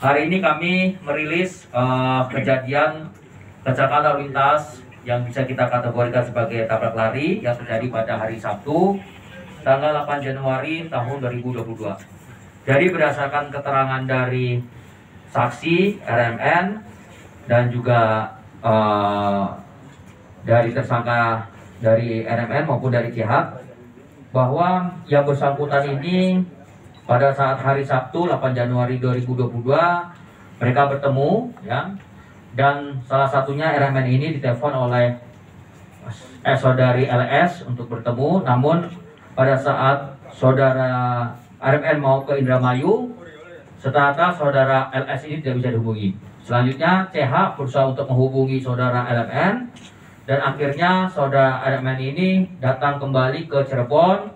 Hari ini kami merilis kejadian kecelakaan lalu lintas yang bisa kita kategorikan sebagai tabrak lari yang terjadi pada hari Sabtu tanggal 8 Januari tahun 2022. Jadi berdasarkan keterangan dari saksi RMN dan juga dari tersangka dari RMN maupun dari CH, bahwa yang bersangkutan ini pada saat hari Sabtu 8 Januari 2022 mereka bertemu ya, dan salah satunya RMN ini ditelepon oleh saudari LS untuk bertemu. Namun pada saat saudara RMN mau ke Indramayu, ternyata saudara LS ini tidak bisa dihubungi. Selanjutnya CH berusaha untuk menghubungi saudara RMN, dan akhirnya saudara RMN ini datang kembali ke Cirebon,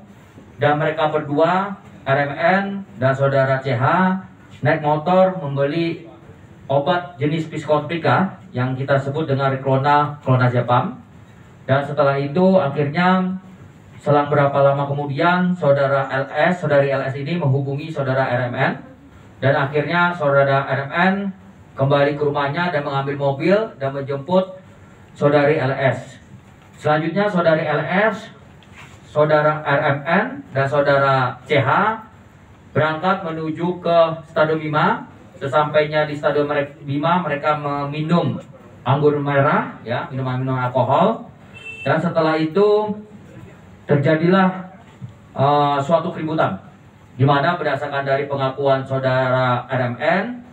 dan mereka berdua, RMN dan saudara CH, naik motor membeli obat jenis psikotropika yang kita sebut dengan clonazepam. Dan setelah itu akhirnya selang berapa lama kemudian saudari LS ini menghubungi saudara RMN, dan akhirnya saudara RMN kembali ke rumahnya dan mengambil mobil dan menjemput saudari LS. Selanjutnya saudari LS, saudara RMN dan saudara CH berangkat menuju ke Stadion Bima. Sesampainya di Stadion Bima mereka meminum anggur merah ya, minuman alkohol. Dan setelah itu terjadilah suatu keributan, di mana berdasarkan dari pengakuan saudara RMN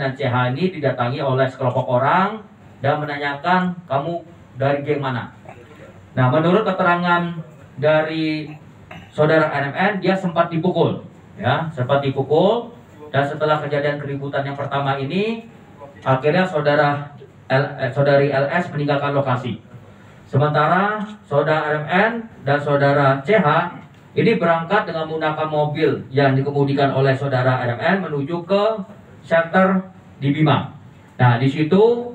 dan CH ini didatangi oleh sekelompok orang dan menanyakan, kamu dari geng mana? Nah, menurut keterangan dari saudara RMN, dia sempat dipukul, ya, dan setelah kejadian keributan yang pertama ini, akhirnya saudari LS meninggalkan lokasi. Sementara saudara RMN dan saudara CH ini berangkat dengan menggunakan mobil yang dikemudikan oleh saudara RMN menuju ke shelter di Bima. Nah, di situ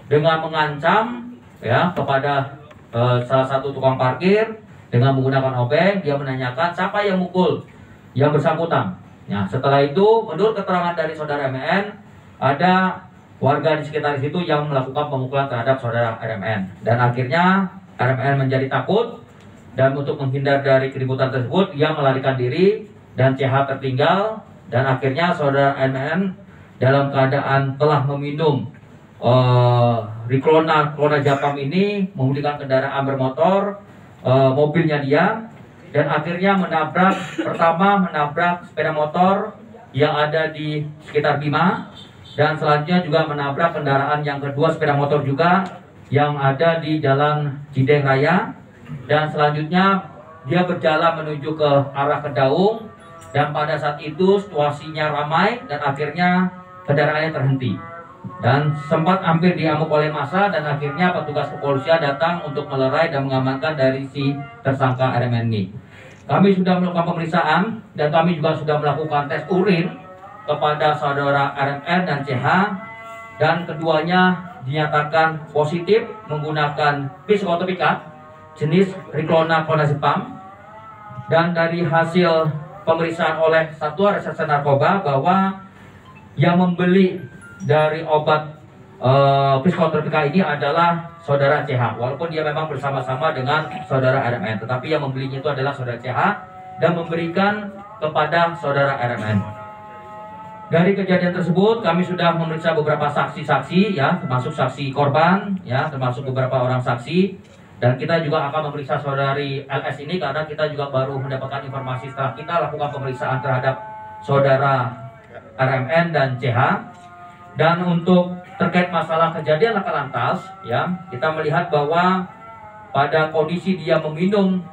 dengan mengancam ya kepada salah satu tukang parkir dengan menggunakan obeng, dia menanyakan siapa yang mukul yang bersangkutan. Nah, setelah itu menurut keterangan dari saudara RMN, ada warga di sekitar situ yang melakukan pemukulan terhadap saudara RMN, dan akhirnya RMN menjadi takut, dan untuk menghindar dari keributan tersebut ia melarikan diri dan CH tertinggal. Dan akhirnya saudara RMN dalam keadaan telah meminum clonazepam ini mengemudikan kendaraan bermotor, mobilnya dia, dan akhirnya menabrak sepeda motor yang ada di sekitar Bima, dan selanjutnya juga menabrak kendaraan yang kedua, sepeda motor juga yang ada di Jalan Cideng Raya, dan selanjutnya dia berjalan menuju ke arah Kedaung, dan pada saat itu situasinya ramai dan akhirnya kendaraannya terhenti dan sempat hampir diamuk oleh massa, dan akhirnya petugas kepolisian datang untuk melerai dan mengamankan dari si tersangka RMN ini. Kami sudah melakukan pemeriksaan dan kami juga sudah melakukan tes urin kepada saudara RMN dan CH, dan keduanya dinyatakan positif menggunakan psikotropika jenis clonazepam. Dan dari hasil pemeriksaan oleh Satuan Reserse Narkoba bahwa yang membeli dari obat psikotropika ini adalah saudara CH, walaupun dia memang bersama-sama dengan saudara RMN, tetapi yang membelinya itu adalah saudara CH dan memberikan kepada saudara RMN. Dari kejadian tersebut kami sudah memeriksa beberapa saksi-saksi ya, termasuk saksi korban ya, termasuk beberapa orang saksi, dan kita juga akan memeriksa saudari LS ini karena kita juga baru mendapatkan informasi setelah kita lakukan pemeriksaan terhadap saudara RMN dan CH. Dan untuk terkait masalah kejadian laka lantas ya, kita melihat bahwa pada kondisi dia meminum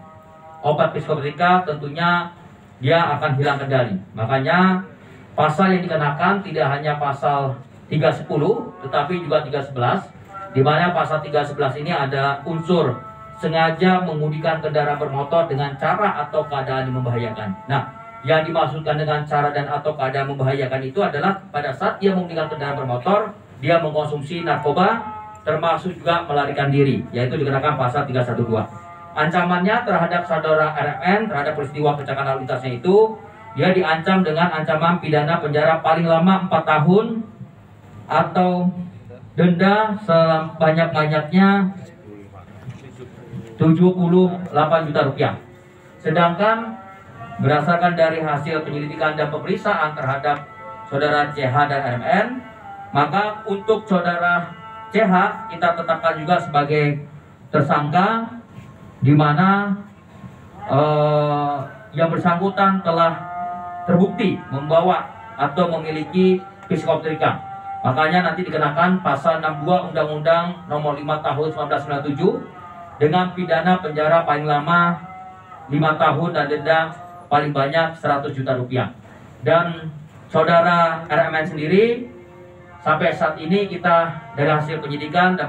obat psikotropika tentunya dia akan hilang kendali. Makanya pasal yang dikenakan tidak hanya pasal 310 tetapi juga 311, di mana pasal 311 ini ada unsur sengaja mengemudikan kendaraan bermotor dengan cara atau keadaan yang membahayakan. Nah, yang dimaksudkan dengan cara dan atau keadaan membahayakan itu adalah pada saat dia mengemudikan kendaraan bermotor, dia mengkonsumsi narkoba, termasuk juga melarikan diri, yaitu dikenakan pasal 312. Ancamannya terhadap saudara RMN terhadap peristiwa kecelakaan lalu lintasnya itu dia diancam dengan ancaman pidana penjara paling lama 4 tahun atau denda sebanyak-banyaknya 78 juta rupiah. Sedangkan berdasarkan dari hasil penyelidikan dan pemeriksaan terhadap saudara CH dan RMN, maka untuk saudara CH kita tetapkan juga sebagai tersangka, di mana yang bersangkutan telah terbukti membawa atau memiliki psikotropika. Makanya nanti dikenakan pasal 62 Undang-Undang Nomor 5 Tahun 1997 dengan pidana penjara paling lama 5 tahun dan denda paling banyak 100 juta rupiah. Dan saudara RMN sendiri sampai saat ini kita dari hasil penyidikan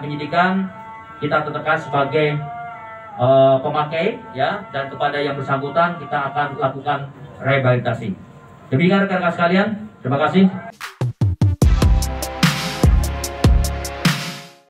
kita tetapkan sebagai pemakai ya, dan kepada yang bersangkutan kita akan lakukan rehabilitasi. Demikian rekan-rekan sekalian, terima kasih.